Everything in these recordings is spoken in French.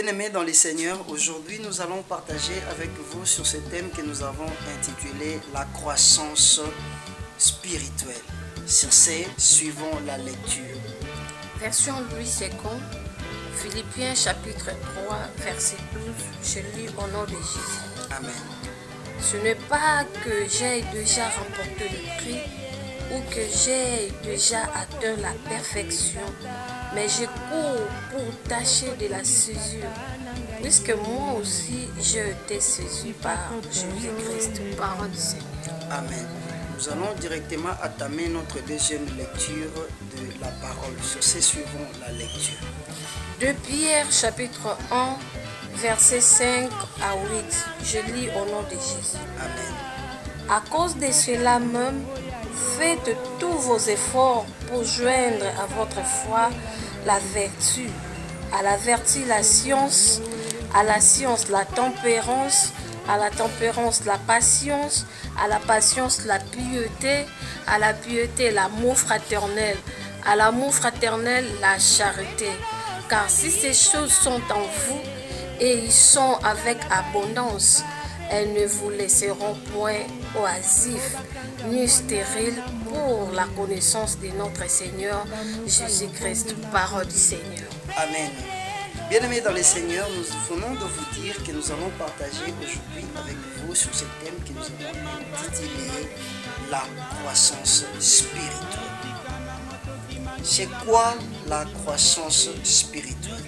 Bien-aimés dans les Seigneurs, aujourd'hui nous allons partager avec vous sur ce thème que nous avons intitulé la croissance spirituelle. Sur ce, suivons la lecture. Version Louis II, Philippiens chapitre 3, verset 12, je lis au nom de Jésus. Amen. Ce n'est pas que j'ai déjà remporté le prix ou que j'ai déjà atteint la perfection, mais je cours pour tâcher de la saisir, puisque moi aussi j'ai été saisi par Jésus-Christ, parole du Seigneur. Amen. Nous allons directement entamer notre deuxième lecture de la parole. Sur ce, suivons la lecture. 2 Pierre chapitre 1, verset 5 à 8, je lis au nom de Jésus. Amen. À cause de cela même, faites tous vos efforts pour joindre à votre foi la vertu, à la vertu la science, à la science la tempérance, à la tempérance la patience, à la patience la piété, à la piété l'amour fraternel, à l'amour fraternel la charité. Car si ces choses sont en vous et ils sont avec abondance, elles ne vous laisseront point oisifs ni stériles pour la connaissance de notre Seigneur Jésus-Christ, parole du Seigneur. Amen. Bien-aimés dans les Seigneurs, nous venons de vous dire que nous allons partager aujourd'hui avec vous sur ce thème que nous avons intitulé la croissance spirituelle. C'est quoi la croissance spirituelle?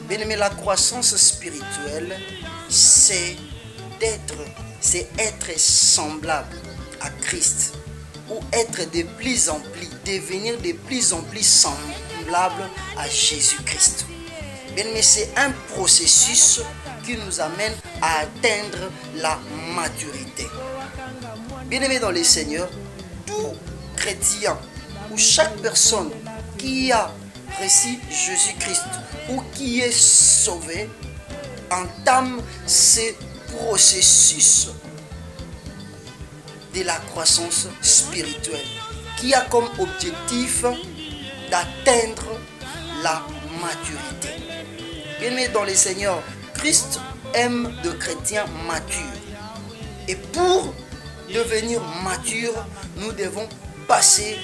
Bien-aimés, la croissance spirituelle, c'est être semblable à Christ, ou être de plus en plus, devenir de plus en plus semblable à Jésus-Christ. Mais c'est un processus qui nous amène à atteindre la maturité. Bien-aimés dans les Seigneurs, tout chrétien ou chaque personne qui a reçu Jésus-Christ ou qui est sauvé entame ce processus de la croissance spirituelle qui a comme objectif d'atteindre la maturité. Bien-aimés dans les Seigneurs, Christ aime de chrétiens matures. Et pour devenir mature, nous devons passer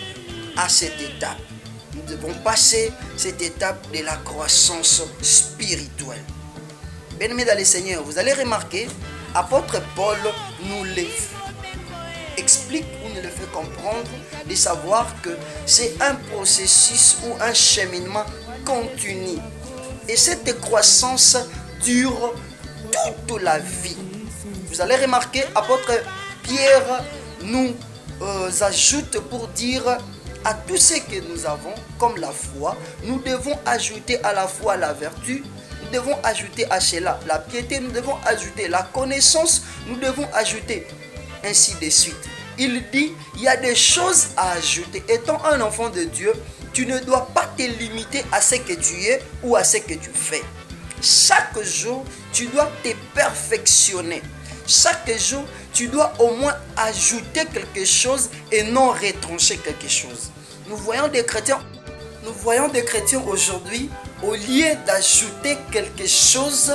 à cette étape. Nous devons passer cette étape de la croissance spirituelle. Bien-aimés dans les Seigneurs, vous allez remarquer, apôtre Paul nous explique ou nous le fait comprendre de savoir que c'est un processus ou un cheminement continu. Et cette croissance dure toute la vie. Vous allez remarquer, apôtre Pierre nous ajoute pour dire à tout ce que nous avons comme la foi, nous devons ajouter à la foi la vertu, nous devons ajouter à cela la piété, nous devons ajouter la connaissance, nous devons ajouter ainsi de suite. Il dit, il y a des choses à ajouter. Étant un enfant de Dieu, tu ne dois pas te limiter à ce que tu es ou à ce que tu fais. Chaque jour, tu dois te perfectionner. Chaque jour, tu dois au moins ajouter quelque chose et non retrancher quelque chose. Nous voyons des chrétiens aujourd'hui, au lieu d'ajouter quelque chose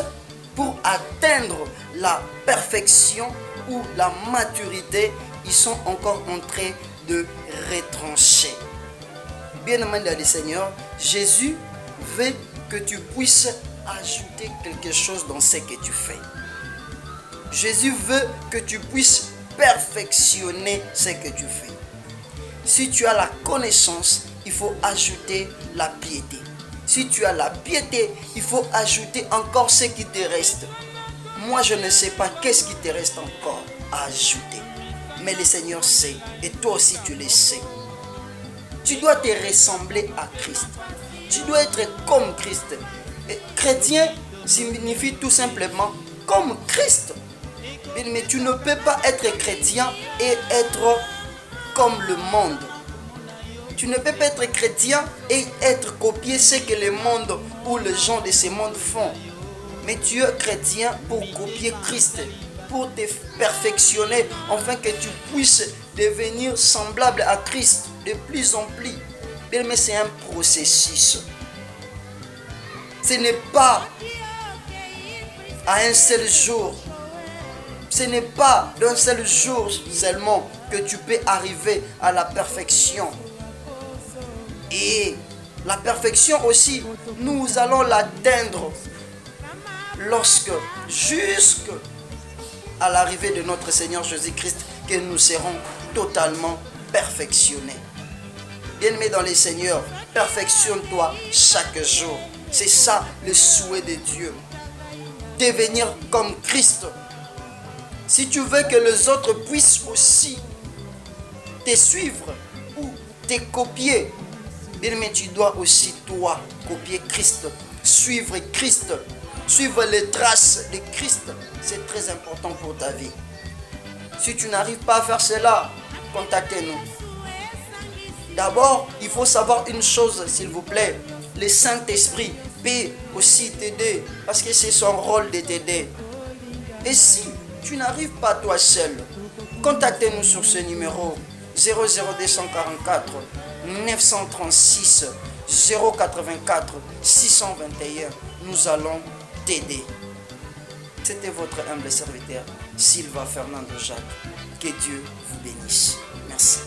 pour atteindre la perfection ou la maturité, ils sont encore en train de retrancher. Bien-aimé dans le Seigneur, Jésus veut que tu puisses ajouter quelque chose dans ce que tu fais. Jésus veut que tu puisses perfectionner ce que tu fais. Si tu as la connaissance, il faut ajouter la piété. Si tu as la piété, il faut ajouter encore ce qui te reste. Moi, je ne sais pas qu'est-ce qui te reste encore à ajouter. Mais le Seigneur sait, et toi aussi tu le sais. Tu dois te ressembler à Christ. Tu dois être comme Christ. Et chrétien signifie tout simplement comme Christ. Mais tu ne peux pas être chrétien et être comme le monde. Tu ne peux pas être chrétien et être copier ce que le monde ou les gens de ce monde font. Mais tu es chrétien pour copier Christ, pour te perfectionner, afin que tu puisses devenir semblable à Christ de plus en plus. Mais c'est un processus. Ce n'est pas à un seul jour. Ce n'est pas d'un seul jour seulement que tu peux arriver à la perfection. Et la perfection aussi, nous allons l'atteindre lorsque, jusqu'à l'arrivée de notre Seigneur Jésus-Christ, que nous serons totalement perfectionnés. Bien-aimé dans les Seigneurs, perfectionne-toi chaque jour. C'est ça le souhait de Dieu. Devenir comme Christ. Si tu veux que les autres puissent aussi te suivre ou te copier, bien-aimé, tu dois aussi toi copier Christ, suivre Christ, suivre les traces de Christ. C'est très important pour ta vie. Si tu n'arrives pas à faire cela, contactez-nous. D'abord, il faut savoir une chose, s'il vous plaît. Le Saint-Esprit peut aussi t'aider, parce que c'est son rôle de t'aider. Et si tu n'arrives pas toi seul, contactez-nous sur ce numéro 00244 936 084 621. Nous allons t'aider. C'était votre humble serviteur, Sylvain Fernando Jacques. Que Dieu vous bénisse. Merci.